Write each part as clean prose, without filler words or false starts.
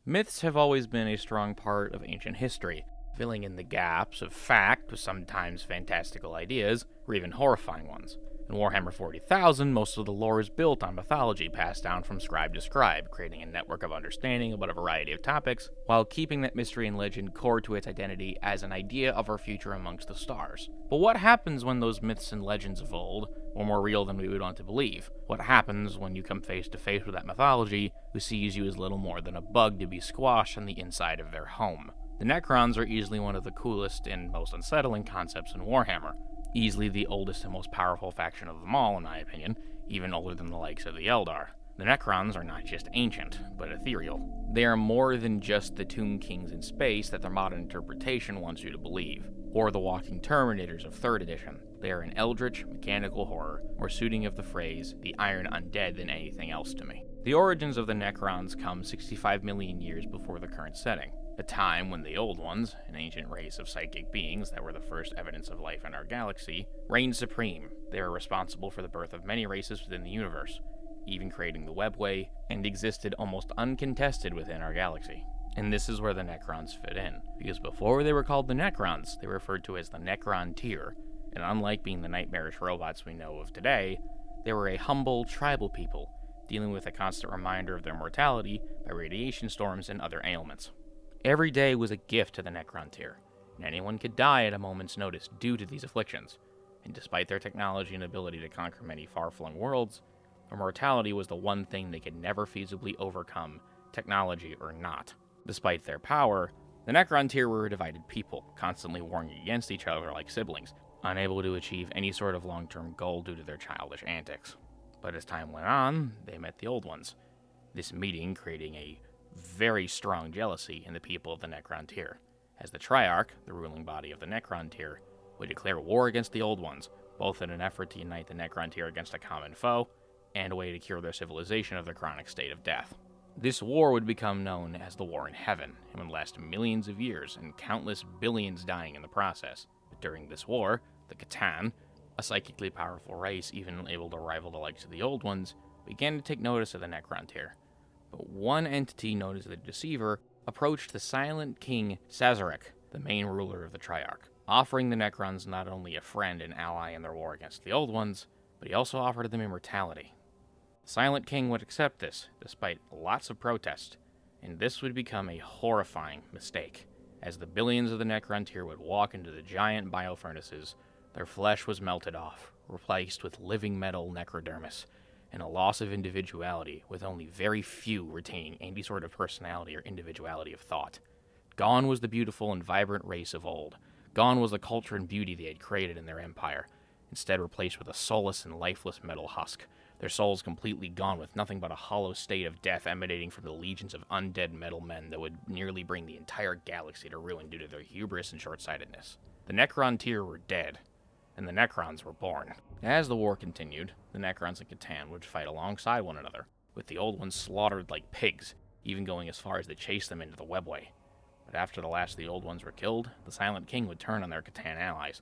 Myths have always been a strong part of ancient history, filling in the gaps of fact with sometimes fantastical ideas, or even horrifying ones. In Warhammer 40,000, most of the lore is built on mythology passed down from scribe to scribe, creating a network of understanding about a variety of topics, while keeping that mystery and legend core to its identity as an idea of our future amongst the stars. But what happens when those myths and legends of old were more real than we would want to believe? What happens when you come face to face with that mythology who sees you as little more than a bug to be squashed on the inside of their home? The Necrons are easily one of the coolest and most unsettling concepts in Warhammer. Easily the oldest and most powerful faction of them all, in my opinion, even older than the likes of the Eldar. The Necrons are not just ancient, but ethereal. They are more than just the Tomb Kings in space that their modern interpretation wants you to believe, or the walking Terminators of 3rd edition. They are an eldritch, mechanical horror, more suiting of the phrase, the Iron Undead, than anything else to me. The origins of the Necrons come 65 million years before the current setting, a time when the Old Ones, an ancient race of psychic beings that were the first evidence of life in our galaxy, reigned supreme. They are responsible for the birth of many races within the universe, even creating the Webway, and existed almost uncontested within our galaxy. And this is where the Necrons fit in, because before they were called the Necrons, they were referred to as the Necron tier, and unlike being the nightmarish robots we know of today, they were a humble, tribal people, dealing with a constant reminder of their mortality by radiation storms and other ailments. Every day was a gift to the Necron tier, and anyone could die at a moment's notice due to these afflictions, and despite their technology and ability to conquer many far-flung worlds, their mortality was the one thing they could never feasibly overcome, technology or not. Despite their power, the Necron tier were a divided people, constantly warring against each other like siblings, unable to achieve any sort of long-term goal due to their childish antics. But as time went on, they met the Old Ones, this meeting creating a very strong jealousy in the people of the Necron tier, as the Triarch, the ruling body of the Necron tier, would declare war against the Old Ones, both in an effort to unite the Necron tier against a common foe, and a way to cure their civilization of their chronic state of death. This war would become known as the War in Heaven, and would last millions of years, and countless billions dying in the process. But during this war, the Catan, a psychically powerful race even able to rival the likes of the Old Ones, began to take notice of the Necron tier. But one entity known as the Deceiver approached the Silent King Sazerac, the main ruler of the Triarch, offering the Necrons not only a friend and ally in their war against the Old Ones, but he also offered them immortality. The Silent King would accept this, despite lots of protest, and this would become a horrifying mistake. As the billions of the Necron tier would walk into the giant biofurnaces, their flesh was melted off, replaced with living metal necrodermis, and a loss of individuality, with only very few retaining any sort of personality or individuality of thought. Gone was the beautiful and vibrant race of old. Gone was the culture and beauty they had created in their empire, instead replaced with a soulless and lifeless metal husk, their souls completely gone with nothing but a hollow state of death emanating from the legions of undead metal men that would nearly bring the entire galaxy to ruin due to their hubris and short-sightedness. The Necron tier were dead, and the Necrons were born. As the war continued, the Necrons and Catan would fight alongside one another, with the Old Ones slaughtered like pigs, even going as far as to chase them into the Webway. But after the last of the Old Ones were killed, the Silent King would turn on their Catan allies,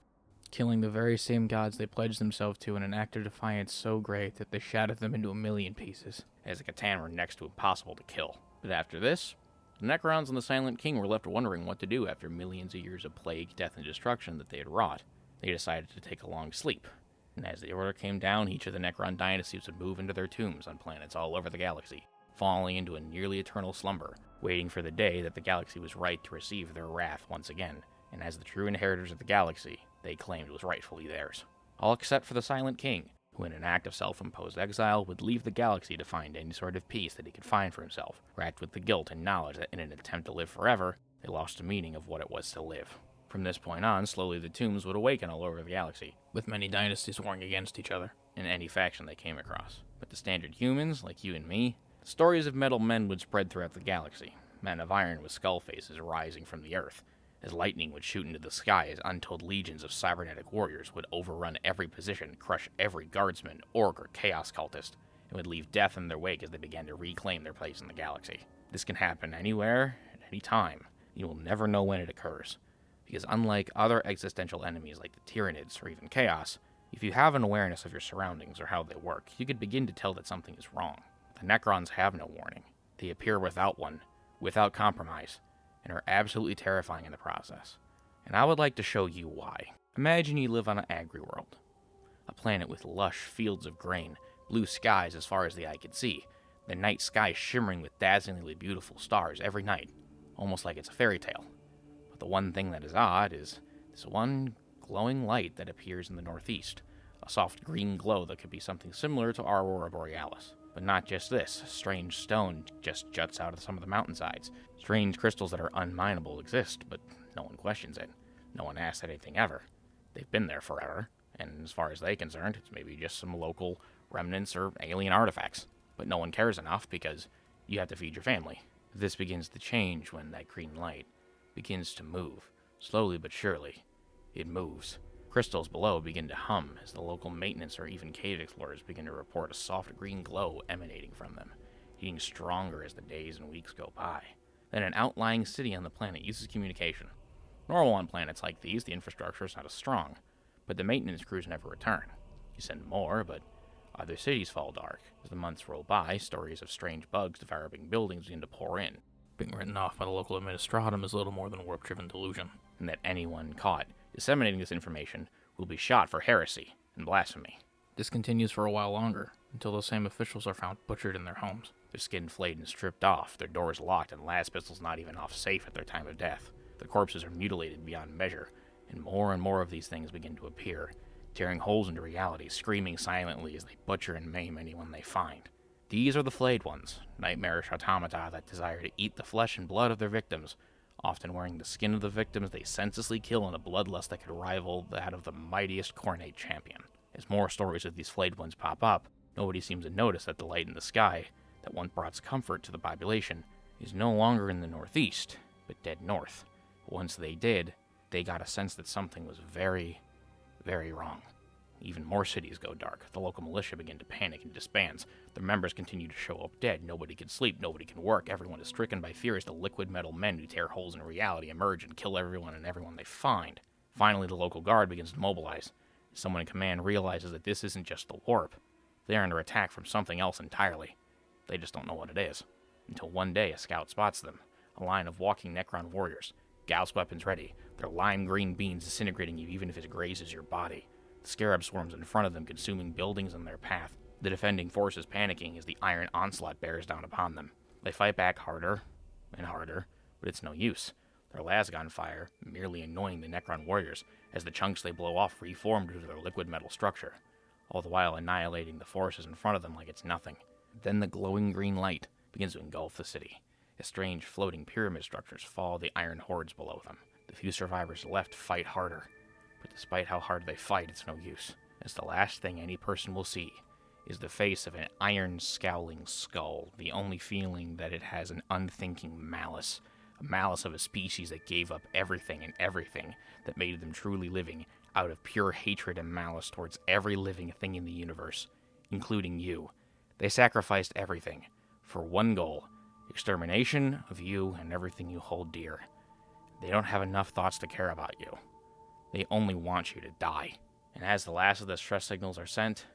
killing the very same gods they pledged themselves to in an act of defiance so great that they shattered them into a million pieces, as the Catan were next to impossible to kill. But after this, the Necrons and the Silent King were left wondering what to do after millions of years of plague, death, and destruction that they had wrought. They decided to take a long sleep, and as the order came down, each of the Necron dynasties would move into their tombs on planets all over the galaxy, falling into a nearly eternal slumber, waiting for the day that the galaxy was right to receive their wrath once again, and as the true inheritors of the galaxy, they claimed was rightfully theirs. All except for the Silent King, who in an act of self-imposed exile would leave the galaxy to find any sort of peace that he could find for himself, racked with the guilt and knowledge that in an attempt to live forever, they lost the meaning of what it was to live. From this point on, slowly the tombs would awaken all over the galaxy, with many dynasties warring against each other, in any faction they came across. But to standard humans, like you and me, the stories of metal men would spread throughout the galaxy, men of iron with skull faces rising from the earth, as lightning would shoot into the sky as untold legions of cybernetic warriors would overrun every position, crush every guardsman, orc, or chaos cultist, and would leave death in their wake as they began to reclaim their place in the galaxy. This can happen anywhere, at any time. You will never know when it occurs, because unlike other existential enemies like the Tyranids or even Chaos, if you have an awareness of your surroundings or how they work, you could begin to tell that something is wrong. The Necrons have no warning. They appear without one, without compromise, and are absolutely terrifying in the process. And I would like to show you why. Imagine you live on an agri-world, a planet with lush fields of grain, blue skies as far as the eye can see, the night sky shimmering with dazzlingly beautiful stars every night, almost like it's a fairy tale. But the one thing that is odd is this one glowing light that appears in the northeast, a soft green glow that could be something similar to our Aurora Borealis. But not just this, strange stone just juts out of some of the mountainsides. Strange crystals that are unminable exist, but no one questions it. No one asks anything ever. They've been there forever, and as far as they're concerned, it's maybe just some local remnants or alien artifacts. But no one cares enough because you have to feed your family. This begins to change when that green light begins to move. Slowly but surely, it moves. Crystals below begin to hum as the local maintenance or even cave explorers begin to report a soft green glow emanating from them, getting stronger as the days and weeks go by. Then an outlying city on the planet uses communication. Normal on planets like these, the infrastructure is not as strong, but the maintenance crews never return. You send more, but other cities fall dark. As the months roll by, stories of strange bugs devouring buildings begin to pour in, being written off by the local administratum as little more than a warp-driven delusion, and that anyone caught disseminating this information will be shot for heresy and blasphemy. This continues for a while longer, until those same officials are found butchered in their homes, their skin flayed and stripped off, their doors locked, and las pistols not even off safe at their time of death. The corpses are mutilated beyond measure, and more of these things begin to appear, tearing holes into reality, screaming silently as they butcher and maim anyone they find. These are the flayed ones, nightmarish automata that desire to eat the flesh and blood of their victims, often wearing the skin of the victims they senselessly kill in a bloodlust that could rival that of the mightiest Khornate champion. As more stories of these flayed ones pop up, nobody seems to notice that the light in the sky, that once brought comfort to the population, is no longer in the northeast, but dead north. Once they did, they got a sense that something was very, very wrong. Even more cities go dark. The local militia begin to panic and disbands. Their members continue to show up dead. Nobody can sleep. Nobody can work. Everyone is stricken by fear as the liquid metal men who tear holes in reality emerge and kill everyone and everyone they find. Finally, the local guard begins to mobilize. Someone in command realizes that this isn't just the warp. They're under attack from something else entirely. They just don't know what it is. Until one day, a scout spots them. A line of walking Necron warriors. Gauss weapons ready. Their lime green beams disintegrating you even if it grazes your body. The scarab swarms in front of them, consuming buildings in their path. The defending forces panicking as the iron onslaught bears down upon them. They fight back harder and harder, but it's no use. Their lasgun fire merely annoying the Necron warriors as the chunks they blow off reform due to their liquid metal structure, all the while annihilating the forces in front of them like it's nothing. Then the glowing green light begins to engulf the city, as strange floating pyramid structures follow the iron hordes below them. The few survivors left fight harder, but despite how hard they fight, it's no use, as the last thing any person will see is the face of an iron scowling skull, the only feeling that it has an unthinking malice, a malice of a species that gave up everything and everything that made them truly living out of pure hatred and malice towards every living thing in the universe, including you. They sacrificed everything for one goal: extermination of you and everything you hold dear. They don't have enough thoughts to care about you. They only want you to die. And as the last of the stress signals are sent,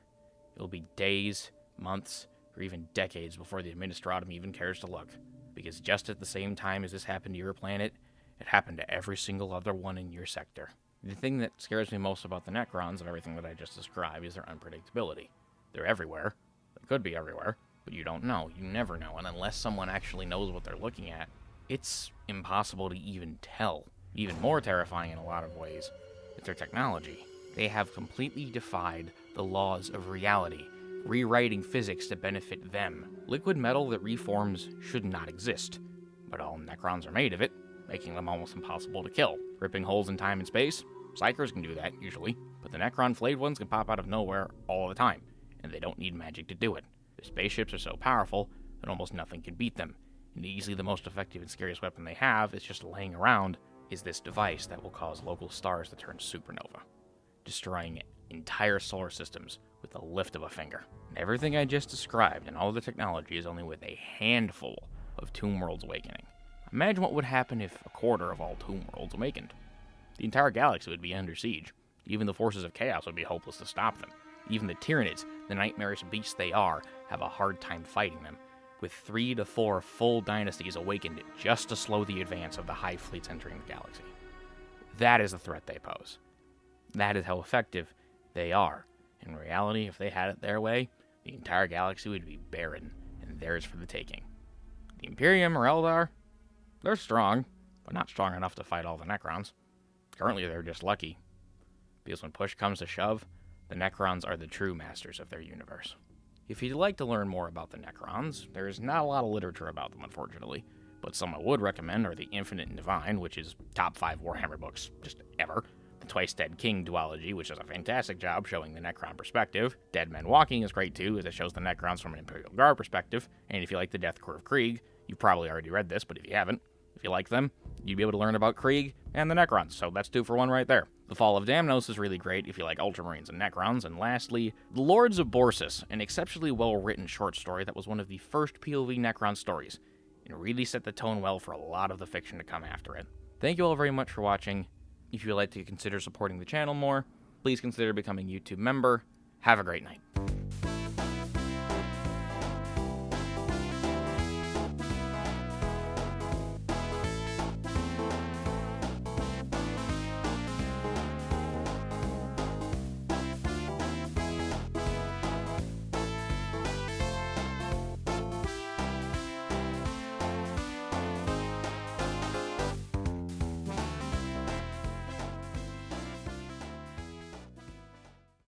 it will be days, months, or even decades before the Administratum even cares to look. Because just at the same time as this happened to your planet, it happened to every single other one in your sector. The thing that scares me most about the Necrons and everything that I just described is their unpredictability. They're everywhere. They could be everywhere, but you don't know. You never know. And unless someone actually knows what they're looking at, it's impossible to even tell. Even more terrifying in a lot of ways is their technology. They have completely defied the laws of reality, rewriting physics to benefit them. Liquid metal that reforms should not exist, but all Necrons are made of it, making them almost impossible to kill. Ripping holes in time and space? Psychers can do that, usually, but the Necron flayed ones can pop out of nowhere all the time, and they don't need magic to do it. Their spaceships are so powerful that almost nothing can beat them, and easily the most effective and scariest weapon they have is just laying around is this device that will cause local stars to turn supernova, destroying entire solar systems with the lift of a finger. And everything I just described and all the technology is only with a handful of tomb worlds awakening. Imagine what would happen if a quarter of all tomb worlds awakened. The entire galaxy would be under siege. Even the forces of chaos would be hopeless to stop them. Even the Tyranids, the nightmarish beasts they are, have a hard time fighting them. with 3 to 4 full dynasties awakened just to slow the advance of the hive fleets entering the galaxy. That is the threat they pose. That is how effective they are. In reality, if they had it their way, the entire galaxy would be barren and theirs for the taking. The Imperium or Eldar, they're strong, but not strong enough to fight all the Necrons. Currently, they're just lucky, because when push comes to shove, the Necrons are the true masters of their universe. If you'd like to learn more about the Necrons, there's not a lot of literature about them, unfortunately, but some I would recommend are The Infinite and Divine, which is top 5 Warhammer books just ever, the Twice Dead King duology, which does a fantastic job showing the Necron perspective. Dead Men Walking is great too, as it shows the Necrons from an Imperial Guard perspective, and if you like the Death Court of Krieg, you've probably already read this, but if you haven't, if you like them, you'd be able to learn about Krieg and the Necrons, so that's 2 for 1 right there. The Fall of Damnos is really great if you like Ultramarines and Necrons, and lastly, The Lords of Borsus, an exceptionally well-written short story that was one of the first POV Necron stories, and really set the tone well for a lot of the fiction to come after it. Thank you all very much for watching. If you would like to consider supporting the channel more, please consider becoming a YouTube member. Have a great night.